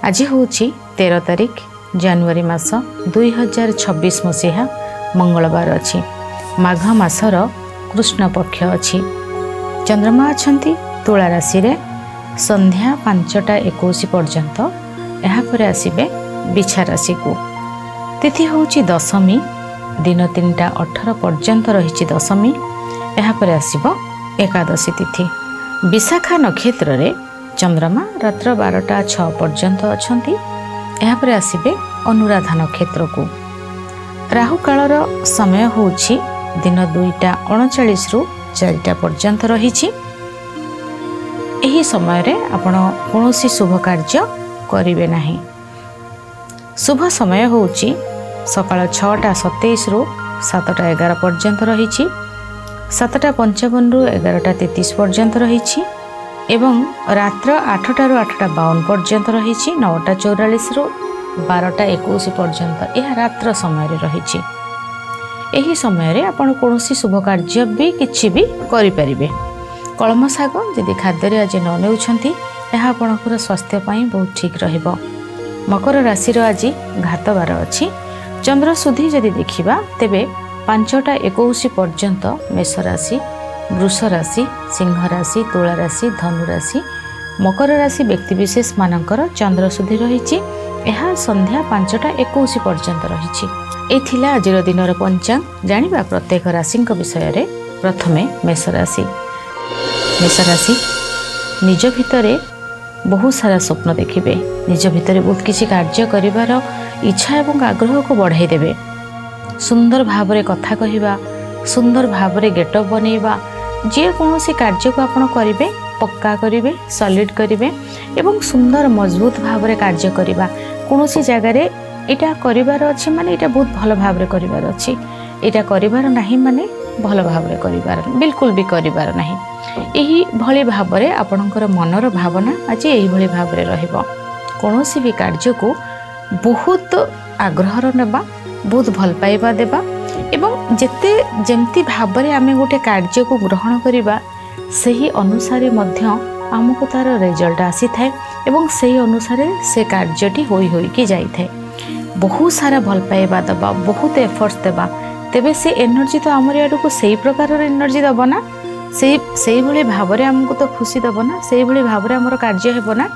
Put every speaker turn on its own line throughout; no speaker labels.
आज हूँ 13 तारिख जनवरी मास 2026 मसीहा मंगलवार अच्छी माघ मासर कृष्ण पक्ष अच्छी चंद्रमा अच्छा तुला राशि रे संध्या 5:21 पर्यंत यापर आसबे बिछा राशि को तिथि हूँ दशमी दिन 3:18 पर्यंत रही दशमी यापर आसब एकादशी तिथि विशाखा नक्षत्र रे चंद्रमा रात्र 12:06 पर्यंत अच्छा यापर आसबे अनुराधा नक्षत्र को राहु कालर समय हूँ दिन 2:39 रु 4टा पर्यंत रही यही समय रे आपण कौनसी शुभ कार्य करिवे नहीं। शुभ समय हूँ सकाळ 6:27 रु 7:11 पर्यंत रही 7:55 रु 11:33 पर्यंत रही एवं रात्र 8टा रु 8:52 पर्यंत रही 9:44 रु 12:21 पर्यंत यह रात्र समय रे रही यही समय रे आपण कौनसी शुभ कार्य भी किछि भी करि परिबे। कलम शाग यदि खाद्य आज न नेउछंती यह आपणकर स्वास्थ्य पाई बहुत ठीक रहिबो। मकर राशि आज घात बार अच्छी चंद्र सुधी यदि देखिबा तेबे 5:21 पर्यंत मेष राशि वृष राशि सिंह राशि तुला राशि धनु राशि मकर राशि व्यक्तिविशेष मानकर चंद्र सुधी रही संध्या 5:21 पर्यंत रही। एथिला आजिर दिनर पंचांग जानिबा प्रत्येक राशि विषय रे प्रथमे मेष राशि निज भितरे बहुत सारा स्वप्न देखिबे निज भितरे बहुत किसी कार्य करिवार इच्छा एवं आग्रह को बढ़ाई देबे। सुंदर भावरे कथा कहिबा सुंदर भावरे गेटअप बनेइबा जे कौनसी कार्य को आपण करिवे पक्का करिवे सॉलिड करिवे एवं सुंदर मजबूत भावरे कार्य करिबा कौनसी जगह रे एटा करिवार अछि माने एटा बहुत भल भावरे करिवार अछि एटा करिवार नाही माने भल भावरे करिवार बिल्कुल भी करिवार नाही। एही भली भावरे आपणकर मनर भावना आज एही भली भावरे रहिबो। कौनसी भी कार्य को बहुत आग्रहर नेबा बहुत भल पाइबा देबा एवं जेते जेमती भावरे आमे गोटे कार्य को ग्रहण करिबा सही अनुसारे मध्य आमको तार रिजल्ट आसी थाए एवं सही अनुसारे से कार्यटी होई होई कि जाई थाए। बहुत सारा भल पाइबा दबा बहुत एफर्ट्स देबा तेबे से एनर्जी तो आमर आड़ को सही प्रकार एनर्जी दब ना से भली भावरे आमको तो खुशी दब ना से भली भावरे आमर कार्य हेब ना।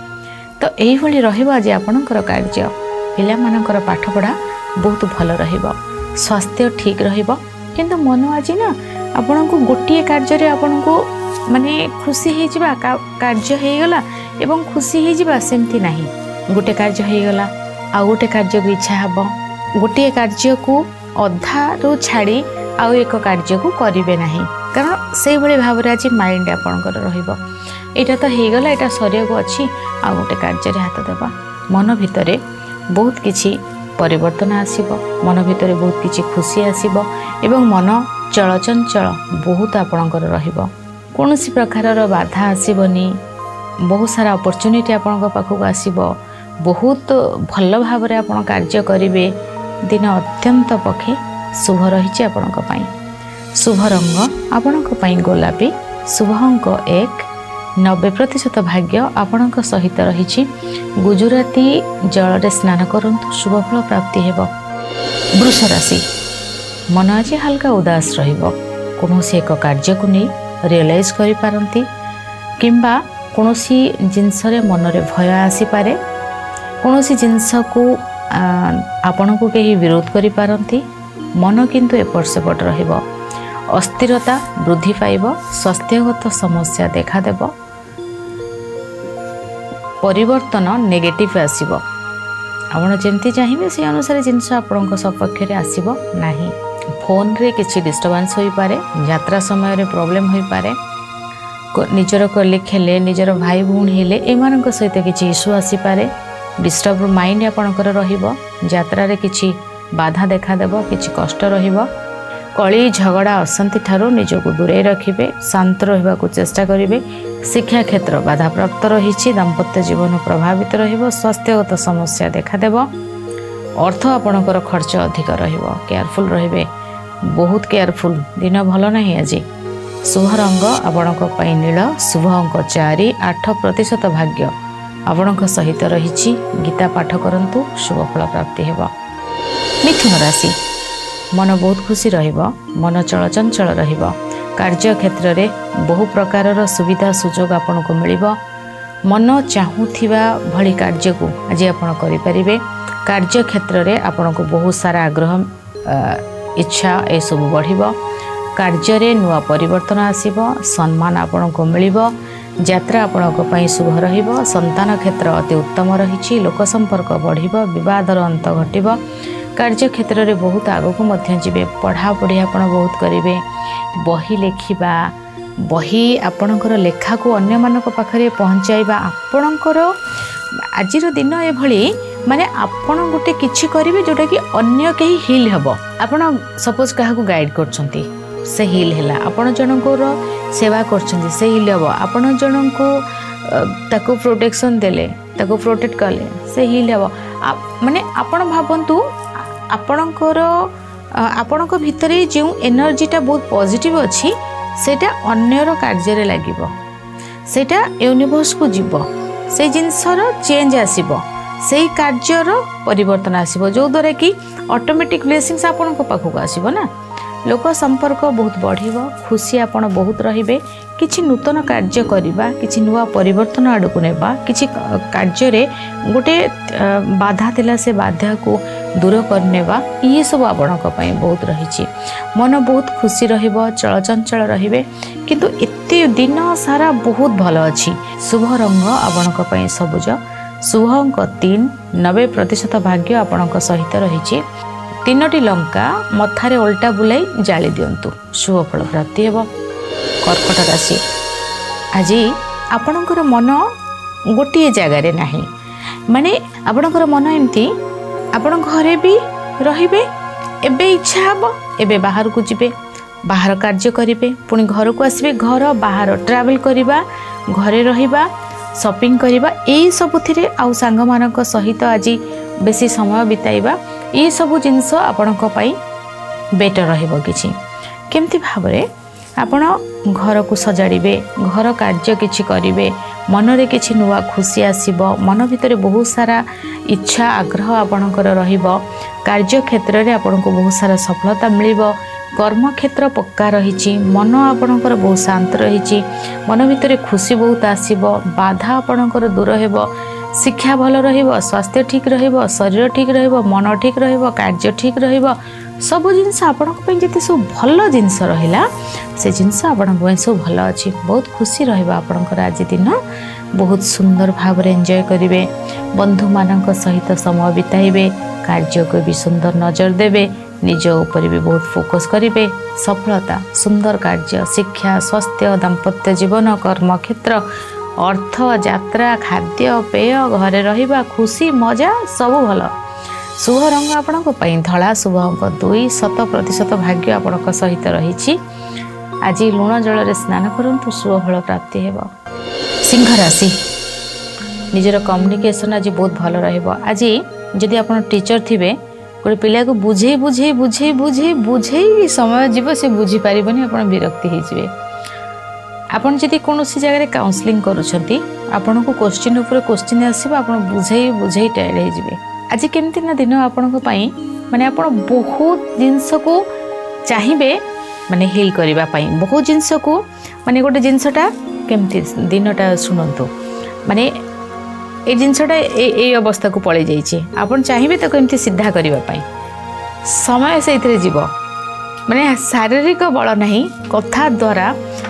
तो यही भली रहिबो आज आपणकर कार्य पिला मानकर पाठ पढ़ा बहुत भल रहिबो स्वास्थ्य ठीक रहिबो किंतु मन आज ना आपण को गोटे कार्य रे आपण को माने खुशी हे जिबा कार्य हे गला एवं खुशी हे जिबा सेमती नाही। गोटे कार्य हे गला आ गोटे कार्य को इच्छा हबो गोटे कार्य को अधा रो छाड़ी आउ एक कार्य को करिवे नाही कारण से भली भावरे आज माइंड आपणकर रहिबो एटा तो हे गला एटा शरीर को अछि आ गोटे कार्य रे हाथ देबा मन भितरे बहुत किछि परिवर्तन आसीबो मन भितरे बहुत किछि खुशी आसीबो एवं मन चलचंचल बहुत आपणकर रहिबो कौनसी प्रकार बाधा आसीबनी बहुत सारा अपॉर्चुनिटी आपणक पाखक आसीबो बहुत भल भावरे आपण कार्य करिवे दिन अत्यंत पक्षे शुभ रही आपणक पई। शुभ रंग आपणक पई गोलापी शुभ अंक 1 90% भाग्य आपणक सहित रही गुजराती जल रे स्नान करंतु शुभ फल प्राप्ति हेबो। वृष राशि मन आज हल्का उदास रहिबो कौनसी एक कार्य को नहीं रियलाइज करि पारंती किंबा कौनसी जिनस रे मन रे भय आसी पारे कौनसी जिनस को आपण को कहीं विरोध करि पारंती मन किंतु एपट सेपट रहिबो अस्थिरता वृद्धि पाइबो स्वास्थ्यगत समस्या देखा देबो परिवर्तन नेगेटिव आसीबो आपण जेमती चाहिए से अनुसार जिनस आपण सपक्ष रे आसीबो नाही। फोन रे किछि डिस्टर्बेंस होई पारे यात्रा समय रे प्रॉब्लम होई पारे निजर कलिग हेले निजर भाई भूण हेले एमानक सहित किछि इश्यू आसी पारे डिस्टर्ब माइंड आपणकर रहिबो यात्रा रे किछि बाधा देखा देबो किछि कष्ट रहिबो कली झगड़ा अशांति ठारो निजको दूरे रखिबे शांत रहबा को चेष्टा करिवे शिक्षा क्षेत्र बाधा प्राप्त रही दाम्पत्य जीवन प्रभावित रहिबो स्वास्थ्यगत समस्या देखा देबो अर्थ आपणकर खर्च अधिक रहिबो केयरफुल रहिबे बहुत केयरफुल दिन भल नहीं आज। शुभ रंग आपणक नील शुभ अंक 4 8% भाग्य ଆପଣଙ୍କ ସହିତ ରହିଛି। ଗୀତା ପାଠ କରନ୍ତୁ, ଶୁଭ ଫଳ ପ୍ରାପ୍ତି ହେବ। ମିଥୁନ ରାଶି, ମନ ବହୁତ ଖୁସି ରହିବ, ମନ ଚଳଚଞ୍ଚଳ ରହିବ। କାର୍ଯ୍ୟକ୍ଷେତ୍ରରେ ବହୁ ପ୍ରକାରର ସୁବିଧା ସୁଯୋଗ ଆପଣଙ୍କୁ ମିଳିବ। ମନ ଚାହୁଁଥିବା ଭଳି କାର୍ଯ୍ୟକୁ ଆଜି ଆପଣ କରିପାରିବେ। କାର୍ଯ୍ୟକ୍ଷେତ୍ରରେ ଆପଣଙ୍କୁ ବହୁତ ସାରା ଆଗ୍ରହ, ଇଚ୍ଛା ଏସବୁ ବଢ଼ିବ। କାର୍ଯ୍ୟରେ ନୂଆ ପରିବର୍ତ୍ତନ ଆସିବ, ସମ୍ମାନ ଆପଣଙ୍କୁ ମିଳିବ। ଯାତ୍ରା ଆପଣଙ୍କ ପାଇଁ ଶୁଭ ରହିବ। ସନ୍ତାନ କ୍ଷେତ୍ର ଅତି ଉତ୍ତମ ରହିଛି। ଲୋକ ସମ୍ପର୍କ ବଢ଼ିବ, ବିବାଦର ଅନ୍ତ ଘଟିବ। କାର୍ଯ୍ୟକ୍ଷେତ୍ରରେ ବହୁତ ଆଗକୁ ମଧ୍ୟ ଯିବେ। ପଢ଼ାପଢ଼ି ଆପଣ ବହୁତ କରିବେ। ବହି ଲେଖିବା, ବହି ଆପଣଙ୍କର ଲେଖାକୁ ଅନ୍ୟମାନଙ୍କ ପାଖରେ ପହଞ୍ଚାଇବା, ଆପଣଙ୍କର ଆଜିର ଦିନ ଏଭଳି ମାନେ ଆପଣ ଗୋଟେ କିଛି କରିବେ ଯେଉଁଟାକି ଅନ୍ୟ କେହି ହିଲ୍ ହେବ। ଆପଣ ସପୋଜ୍ କାହାକୁ ଗାଇଡ଼୍ କରୁଛନ୍ତି, ସେ ହିଲ୍ ହେଲା। ଆପଣ ଜଣଙ୍କର ସେବା କରୁଛନ୍ତି, ସେ ହିଲ୍ ହେବ। ଆପଣ ଜଣଙ୍କୁ ତାକୁ ପ୍ରୋଟେକ୍ସନ୍ ଦେଲେ, ତାକୁ ପ୍ରୋଟେକ୍ଟ କଲେ, ସେ ହିଲ୍ ହେବ। ମାନେ ଆପଣ ଭାବନ୍ତୁ, ଆପଣଙ୍କ ଭିତରେ ଯେଉଁ ଏନର୍ଜିଟା ବହୁତ ପଜିଟିଭ୍ ଅଛି, ସେଇଟା ଅନ୍ୟର କାର୍ଯ୍ୟରେ ଲାଗିବ, ସେଇଟା ୟୁନିଭର୍ସକୁ ଯିବ। ସେଇ ଜିନିଷର ଚେଞ୍ଜ ଆସିବ, ସେଇ କାର୍ଯ୍ୟର ପରିବର୍ତ୍ତନ ଆସିବ, ଯେଉଁଦ୍ୱାରା କି ଅଟୋମେଟିକ୍ ବ୍ଲେସିଂସ୍ ଆପଣଙ୍କ ପାଖକୁ ଆସିବ ନା। ଲୋକ ସମ୍ପର୍କ ବହୁତ ବଢ଼ିବ, ଖୁସି ଆପଣ ବହୁତ ରହିବେ। କିଛି ନୂତନ କାର୍ଯ୍ୟ କରିବା, କିଛି ନୂଆ ପରିବର୍ତ୍ତନ ଆଡ଼କୁ ନେବା, କିଛି କାର୍ଯ୍ୟରେ ଗୋଟେ ବାଧା ଥିଲା, ସେ ବାଧାକୁ ଦୂର କରିନେବା, ଇଏସବୁ ଆପଣଙ୍କ ପାଇଁ ବହୁତ ରହିଛି। ମନ ବହୁତ ଖୁସି ରହିବ, ଚଳଚଞ୍ଚଳ ରହିବେ, କିନ୍ତୁ ଏତେ ଦିନ ସାରା ବହୁତ ଭଲ ଅଛି। ଶୁଭ ରଙ୍ଗ ଆପଣଙ୍କ ପାଇଁ ସବୁଜ। ଶୁଭ ଅଙ୍କ 3, 90% ଭାଗ୍ୟ ଆପଣଙ୍କ ସହିତ ରହିଛି। 3ଟି ଲଙ୍କା ମଥାରେ ଓଲଟା ବୁଲାଇ ଜାଳି ଦିଅନ୍ତୁ, ଶୁଭ ଫଳ ପ୍ରାପ୍ତି ହେବ। କର୍କଟ ରାଶି, ଆଜି ଆପଣଙ୍କର ମନ ଗୋଟିଏ ଜାଗାରେ ନାହିଁ। ମାନେ ଆପଣଙ୍କର ମନ ଏମିତି, ଆପଣ ଘରେ ବି ରହିବେ, ଏବେ ଇଚ୍ଛା ହେବ ଏବେ ବାହାରକୁ ଯିବେ, ବାହାର କାର୍ଯ୍ୟ କରିବେ, ପୁଣି ଘରକୁ ଆସିବେ, ଘର ବାହାର ଟ୍ରାଭେଲ୍ କରିବା, ଘରେ ରହିବା, ସପିଂ କରିବା, ଏଇସବୁଥିରେ ଆଉ ସାଙ୍ଗମାନଙ୍କ ସହିତ ଆଜି ବେଶୀ ସମୟ ବିତାଇବା, ଏଇସବୁ ଜିନିଷ ଆପଣଙ୍କ ପାଇଁ ବେଟର୍ ରହିବ। କିଛି କେମିତି ଭାବରେ ଆପଣ ଘରକୁ ସଜାଡ଼ିବେ, ଘର କାର୍ଯ୍ୟ କିଛି କରିବେ, ମନରେ କିଛି ନୂଆ ଖୁସି ଆସିବ, ମନ ଭିତରେ ବହୁତ ସାରା ଇଚ୍ଛା ଆଗ୍ରହ ଆପଣଙ୍କର ରହିବ। କାର୍ଯ୍ୟକ୍ଷେତ୍ରରେ ଆପଣଙ୍କୁ ବହୁତ ସାରା ସଫଳତା ମିଳିବ। କର୍ମକ୍ଷେତ୍ର ପକ୍କା ରହିଛି, ମନ ଆପଣଙ୍କର ବହୁତ ଶାନ୍ତ ରହିଛି, ମନ ଭିତରେ ଖୁସି ବହୁତ ଆସିବ, ବାଧା ଆପଣଙ୍କର ଦୂର ହେବ, ଶିକ୍ଷା ଭଲ ରହିବ, ସ୍ୱାସ୍ଥ୍ୟ ଠିକ୍ ରହିବ, ଶରୀର ଠିକ୍ ରହିବ, ମନ ଠିକ୍ ରହିବ, କାର୍ଯ୍ୟ ଠିକ୍ ରହିବ। ସବୁ ଜିନିଷ ଆପଣଙ୍କ ପାଇଁ ଯେତେ ସବୁ ଭଲ ଜିନିଷ ରହିଲା, ସେ ଜିନିଷ ଆପଣଙ୍କ ପାଇଁ ସବୁ ଭଲ ଅଛି। ବହୁତ ଖୁସି ରହିବ ଆପଣଙ୍କର ଆଜି ଦିନ, ବହୁତ ସୁନ୍ଦର ଭାବରେ ଏନ୍ଜୟ କରିବେ। ବନ୍ଧୁମାନଙ୍କ ସହିତ ସମୟ ବିତାଇବେ, କାର୍ଯ୍ୟକୁ ବି ସୁନ୍ଦର ନଜର ଦେବେ, ନିଜ ଉପରେ ବି ବହୁତ ଫୋକସ୍ କରିବେ। ସଫଳତା, ସୁନ୍ଦର କାର୍ଯ୍ୟ, ଶିକ୍ଷା, ସ୍ୱାସ୍ଥ୍ୟ, ଦାମ୍ପତ୍ୟ ଜୀବନ, କର୍ମକ୍ଷେତ୍ର, ଅର୍ଥ, ଯାତ୍ରା, ଖାଦ୍ୟ ପେୟ, ଘରେ ରହିବା, ଖୁସି ମଜା ସବୁ ଭଲ। ଶୁଭ ରଙ୍ଗ ଆପଣଙ୍କ ପାଇଁ ଧଳା। ଶୁଭ ଅଙ୍କ 2, 100% ଭାଗ୍ୟ ଆପଣଙ୍କ ସହିତ ରହିଛି। ଆଜି ଲୁଣ ଜଳରେ ସ୍ନାନ କରନ୍ତୁ, ଶୁଭ ଫଳ ପ୍ରାପ୍ତି ହେବ। ସିଂହ ରାଶି, ନିଜର କମ୍ୟୁନିକେସନ୍ ଆଜି ବହୁତ ଭଲ ରହିବ। ଆଜି ଯଦି ଆପଣ ଟିଚର୍ ଥିବେ, ଗୋଟେ ପିଲାକୁ ବୁଝେଇ ସମୟ ଯିବ, ସେ ବୁଝିପାରିବନି, ଆପଣ ବିରକ୍ତି ହେଇଯିବେ। ଆପଣ ଯଦି କୌଣସି ଜାଗାରେ କାଉନ୍ସିଲିଂ କରୁଛନ୍ତି, ଆପଣଙ୍କୁ କୋଶ୍ଚିନ୍ ଉପରେ କୋଶ୍ଚିନ୍ ଆସିବ, ଆପଣ ବୁଝେଇ ଟାୟାର୍ଡ ହେଇଯିବେ। ଆଜି କେମିତି ନା ଦିନ ଆପଣଙ୍କ ପାଇଁ, ମାନେ ଆପଣ ବହୁତ ଜିନିଷକୁ ଚାହିଁବେ, ମାନେ ହିଲ୍ କରିବା ପାଇଁ ବହୁତ ଜିନିଷକୁ, ମାନେ ଗୋଟେ ଜିନିଷଟା କେମିତି ଦିନଟା ଶୁଣନ୍ତୁ, ମାନେ ଏ ଜିନିଷଟା ଏଇ ଅବସ୍ଥାକୁ ପଳେଇ ଯାଇଛି, ଆପଣ ଚାହିଁବେ ତାକୁ ଏମିତି ସିଧା କରିବା ପାଇଁ, ସମୟ ସେଇଥିରେ ଯିବ। ମାନେ ଶାରୀରିକ ବଳ ନାହିଁ, କଥା ଦ୍ୱାରା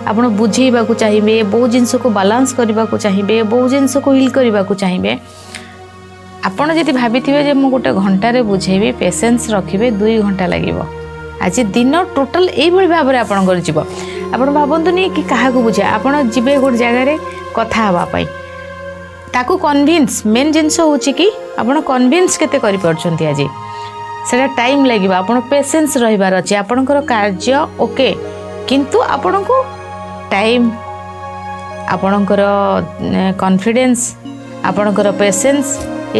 ଆପଣ ବୁଝେଇବାକୁ ଚାହିଁବେ, ବହୁ ଜିନିଷକୁ ବାଲାନ୍ସ କରିବାକୁ ଚାହିଁବେ, ବହୁ ଜିନିଷକୁ ହିଲ୍ କରିବାକୁ ଚାହିଁବେ। ଆପଣ ଯଦି ଭାବିଥିବେ ଯେ ମୁଁ ଗୋଟେ ଘଣ୍ଟାରେ ବୁଝେଇବି, ପେସେନ୍ସ ରଖିବେ, 2 ଘଣ୍ଟା ଲାଗିବ। ଆଜି ଦିନ ଟୋଟାଲ୍ ଏଇଭଳି ଭାବରେ ଆପଣଙ୍କର ଯିବ। ଆପଣ ଭାବନ୍ତୁନି କି କାହାକୁ ବୁଝେଇବା, ଆପଣ ଯିବେ ଗୋଟେ ଜାଗାରେ କଥା ହେବା ପାଇଁ, ତାକୁ କନଭିନ୍ସ, ମେନ୍ ଜିନିଷ ହେଉଛି କି ଆପଣ କନଭିନ୍ସ କେତେ କରିପାରୁଛନ୍ତି ଆଜି, ସେଇଟା ଟାଇମ୍ ଲାଗିବ। ଆପଣ ପେସେନ୍ସ ରହିବାର ଅଛି। ଆପଣଙ୍କର କାର୍ଯ୍ୟ ଓକେ, କିନ୍ତୁ ଆପଣଙ୍କୁ ଟାଇମ୍, ଆପଣଙ୍କର କନଫିଡେନ୍ସ, ଆପଣଙ୍କର ପେସେନ୍ସ,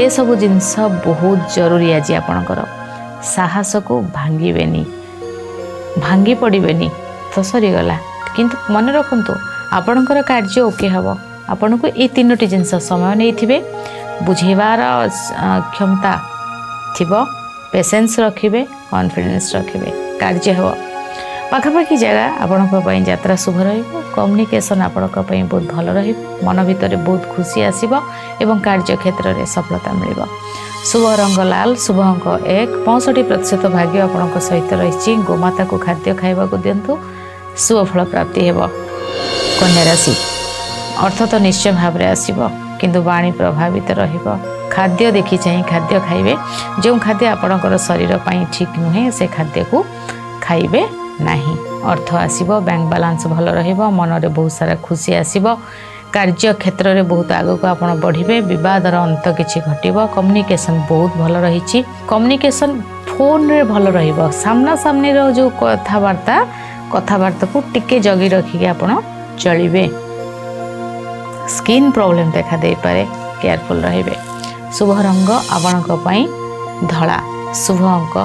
ଏସବୁ ଜିନିଷ ବହୁତ ଜରୁରୀ ଆଜି ଆପଣଙ୍କର। ସାହସକୁ ଭାଙ୍ଗିବେନି, ଭାଙ୍ଗି ପଡ଼ିବେନି ତ ସରିଗଲା। କିନ୍ତୁ ମନେ ରଖନ୍ତୁ, ଆପଣଙ୍କର କାର୍ଯ୍ୟ ଓକେ ହେବ, आपन को ये तीनोटी जिनस समय नहीं बुझेबार क्षमता थिबो पेशेंस रखिबे कॉन्फिडेंस रखिबे कार्य हो पाखापाखि जगह आपण यात्रा शुभ रहिबो कम्युनिकेशन आपण बहुत भल रहिबो मन भितर बहुत खुशी आसीबो एवं कार्य क्षेत्र में सफलता मिलिबो। शुभ रंग लाल शुभ अंक 1 65% भाग्य आपण सहित रही गोमाता को खाद्य खाइबा को दिंतु शुभ फल प्राप्ति हेबो। कन्या राशि अर्थ तो निश्चय भाव में आसीबो किंतु वाणी प्रभावित रहिबो खाद्य देखि चाहिए खाद्य खाइबे जो खाद्य आपणकर शरीर पाई ठीक नुहे से खाद्य को खाइबे नहीं। अर्थ आसीबो बैंक बैलेंस भल रहिबो मन रे बहुत सारा खुशी आसीबो कार्य क्षेत्र में बहुत आगक आप बढ़े बदर अंत किसी घटब कम्युनिकेशन बहुत भल रही कम्युनिकेशन फोन रे भल रहिबो सामना सामनी रो जो कथबार्ता को टिके जगी रखिके आपण चलिबे। स्किन प्रॉब्लम देखा दे पारे केयरफुल रहिबे। शुभ रंग आपणक पई धला शुभ अंक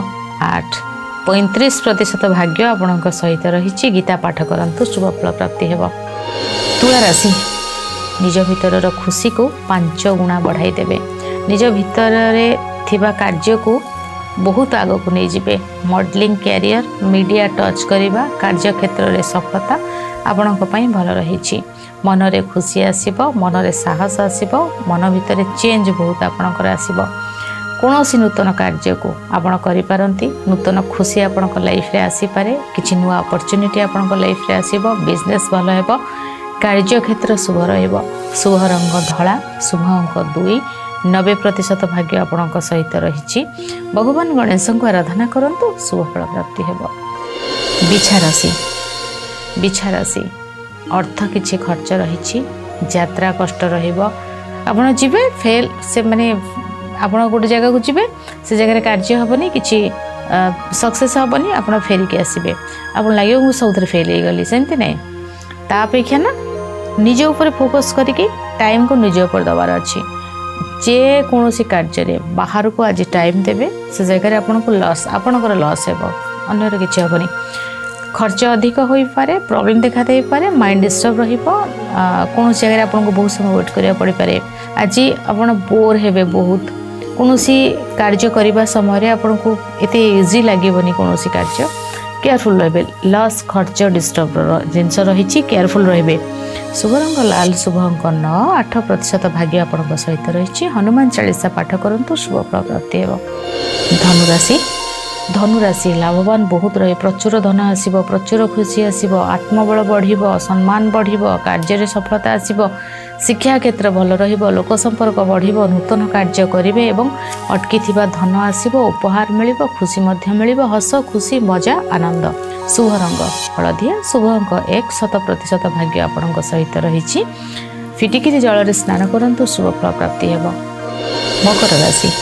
8 35% भाग्य आपणक सहित रही गीता पाठ करंतु शुभ फल प्राप्ति हेबो। तुला राशि निज भितर खुशी को 5 गुणा बढ़ाई देबे निज भितर थिबा कार्य को बहुत आग को नहीं जिबे मॉडलिंग कैरियर मीडिया टच करिबा कार्य क्षेत्र में सफलता आपणक पई भल रही मन रे खुशी आसीबो मन रे साहस आसीबो मन भितर चेंज बहुत आपणकर आसीबो कौनसी नूतन कार्य को आपण करि पारंती नूतन खुशी आपणक लाइफ रे आसी पारे किछि नुआ अपॉर्चुनिटी आपणक लाइफ रे आसीबो बिजनेस भल हेबो कार्य क्षेत्र शुभ रहिबो। शुभ रंग धला शुभ अंक 2 90% भाग्य आपणक सहित रही भगवान गणेश को आराधना करंतु शुभ फल प्राप्ति हेबो। बिछा राशि अर्थ किछि खर्च रही यात्रा कष्ट रहिबो आपण जिबे फेल से माने आपण गोटे जगह को जिबे से जगह कार्य हेबनी किछि सक्सेस हेबनी आपण फेरिक आसीबे आपण लागियो मु सबथरे फेल हे गली सेमति नै ता अपेक्षा ना निज ऊपर फोकस करके टाइम को निज ऊपर दबार अच्छी जे कौन कार्य रे बाहर को आज टाइम देवे से जगह आपन को लॉस आपनकर लॉस हेबो अन्यर किछि हेबनी खर्च अधिक होई पारे प्रॉब्लम देखा दे पारे माइंड डिस्टर्ब रहिबो कौन जगह आपन को बहुत समय वेट करिया पड़ी पारे आज आपन बोर हेबे बहुत कौनसी कार्य करने समय आपन को एते इजी लागेबनी कौनसी कार्य केयरफुल रहिबे लॉस खर्च डिस्टर्ब जिनस रही केयरफुल रहिबे। शुभ रंग लाल शुभ अंक 9 8% भाग्य आपन सहित रही हनुमान चालीसा पाठ करंतु शुभ फल प्राप्ति हेबो। धनुराशि लाभवान बहुत रहे प्रचुर धन आसीबो प्रचुर खुशी आसीबो आत्मबल बढ़िबो सम्मान बढ़िबो कार्य रे सफलता आसीबो शिक्षा क्षेत्र भल रहिबो लोक संपर्क बढ़िबो नूतन कार्य करिवे एवं अटकी थिबा धन आसीबो उपहार मिलिबो खुशी मध्य मिलिबो हस खुशी मजा आनंद। शुभ रंग हलदिया शुभ अंक 100% भाग्य आपन सहित रही फिटिकिरी जल रे स्नान करंतु शुभ फल प्राप्ति हेबो। मकर राशि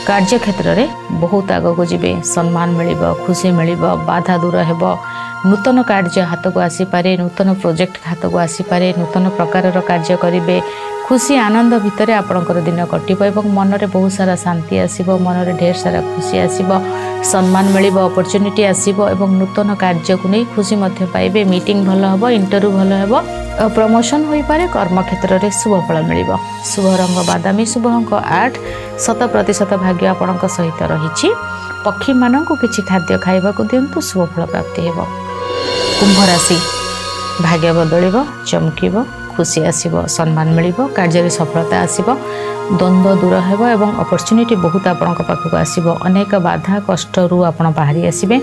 कार्य क्षेत्र में बहुत आगक जीवे सम्मान मिलिबो खुशी मिलिबो बाधा दूर हेबो नूतन कार्य हाथ को आसी पारे नूतन प्रोजेक्ट हाथ को आसी पारे नूतन प्रकार कार्य करिवे खुशी आनंद भितर आपणकर दिन कटिबो एवं मन रे बहुत सारा शांति आसीबो मन रे ढेर सारा खुशी आसीबो सम्मान मिलिबो अपॉर्चुनिटी आसीबो एवं नूतन कार्य को नहीं खुशी मध्य पाइबे मीटिंग भल हेबो इंटरव्यू भल हेबो प्रमोशन होई पारे कर्म क्षेत्र में शुभ फल मिलिबो। शुभ रंग बादामी शुभ अंक 8 100% भाग्य आपणक सहित रही पक्षी मानक किछि खाद्य खाइबा को दिंतु शुभ फल प्राप्ति हेबो। कुंभ राशि भाग्य बदलिबो चमकिबो खुशी आसीबो सम्मान मिलिबो कार्य रे सफलता आसीबो द्वंद्व दूर हेबो एवं अपॉर्चुनिटी बहुत आपणक पाखक आसीबो अनेक बाधा कष्ट रु आपण बाहरी आसीबे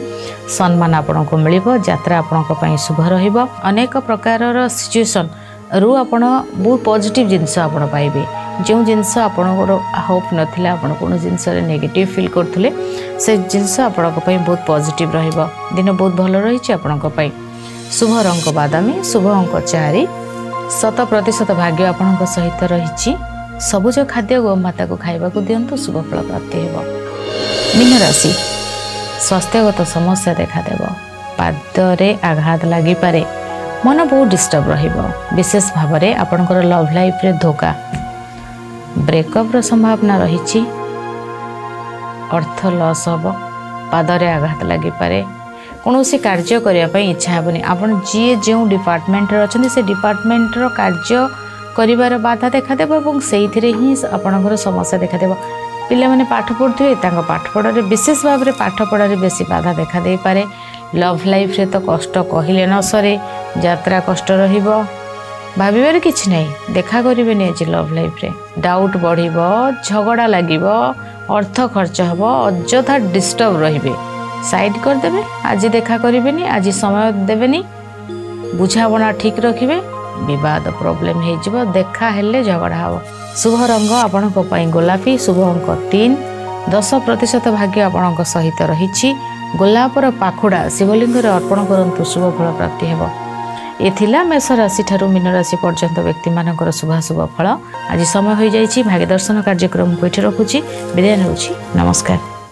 सम्मान आपणक मिलिबो यात्रा आपणक पई शुभ रहिबो अनेक प्रकारर सिचुएशन रु आपण बहुत पॉजिटिव जिंस आपण पाइबे जो जिनस आपणकर होप नथिला आपण कोन जिनस रे नेगेटिव फील करथुले से जिनस आपणक पई बहुत पॉजिटिव रहिबो दिन बहुत भलो रहिछि आपणक पई। शुभ रंग बादामी शुभ अंक 4 100% भाग्य आपणक सहित रही सबुज खाद्य गोमाता को खाइबा को दिंतु शुभ फल प्राप्ति हेबो। मीन राशि स्वास्थ्यगत समस्या देखा देबो पादरे आघात लागि पारे मन बहुत डिस्टर्ब रहिबो विशेष भाव में आपणकर लव लाइफ रे धोखा ब्रेकअप रो संभावना रही अर्थ लॉस हम पादरे आघात लागि पारे कौन सी कार्य करने इच्छा हेनी आपड़ जी जो डिपार्टमेंट अच्छा से डिपार्टमेंट कार्य କରିବାର ବାଧା ଦେଖାଦେବ ଏବଂ ସେଇଥିରେ ହିଁ ଆପଣଙ୍କର ସମସ୍ୟା ଦେଖାଦେବ। ପିଲାମାନେ ପାଠ ପଢ଼ୁଥିବେ, ତାଙ୍କ ପାଠପଢ଼ାରେ ବିଶେଷ ଭାବରେ ପାଠପଢ଼ାରେ ବେଶୀ ବାଧା ଦେଖାଦେଇପାରେ। ଲଭ୍ ଲାଇଫ୍ରେ ତ କଷ୍ଟ କହିଲେ ନ ସରେ, ଯାତ୍ରା କଷ୍ଟ ରହିବ, ଭାବିବାର କିଛି ନାହିଁ। ଦେଖା କରିବେନି ଆଜି ଲଭ୍ ଲାଇଫ୍ରେ, ଡାଉଟ୍ ବଢ଼ିବ, ଝଗଡ଼ା ଲାଗିବ, ଅର୍ଥ ଖର୍ଚ୍ଚ ହେବ, ଅଯଥା ଡିଷ୍ଟର୍ବ ରହିବେ। ସାଇଡ୍ କରିଦେବେ, ଆଜି ଦେଖା କରିବେନି, ଆଜି ସମୟ ଦେବେନି, ବୁଝାବଣା ଠିକ୍ ରଖିବେ, ବିବାଦ ପ୍ରୋବ୍ଲେମ୍ ହେଇଯିବ, ଦେଖା ହେଲେ ଝଗଡ଼ା ହେବ। ଶୁଭ ରଙ୍ଗ ଆପଣଙ୍କ ପାଇଁ ଗୋଲାପୀ, ଶୁଭ ଅଙ୍କ 3, 10% ଭାଗ୍ୟ ଆପଣଙ୍କ ସହିତ ରହିଛି। ଗୋଲାପର ପାଖୁଡ଼ା ଶିବଲିଙ୍ଗରେ ଅର୍ପଣ କରନ୍ତୁ, ଶୁଭ ଫଳ ପ୍ରାପ୍ତି ହେବ। ଏ ଥିଲା ମେଷ ରାଶି ଠାରୁ ମୀନ ରାଶି ପର୍ଯ୍ୟନ୍ତ ବ୍ୟକ୍ତିମାନଙ୍କର ଶୁଭାଶୁଭ ଫଳ। ଆଜି ସମୟ ହୋଇଯାଇଛି ଭାଗ୍ୟ ଦର୍ଶନ କାର୍ଯ୍ୟକ୍ରମକୁ ଏଠି ରଖୁଛି, ବିଦାୟ ନେଉଛି, ନମସ୍କାର।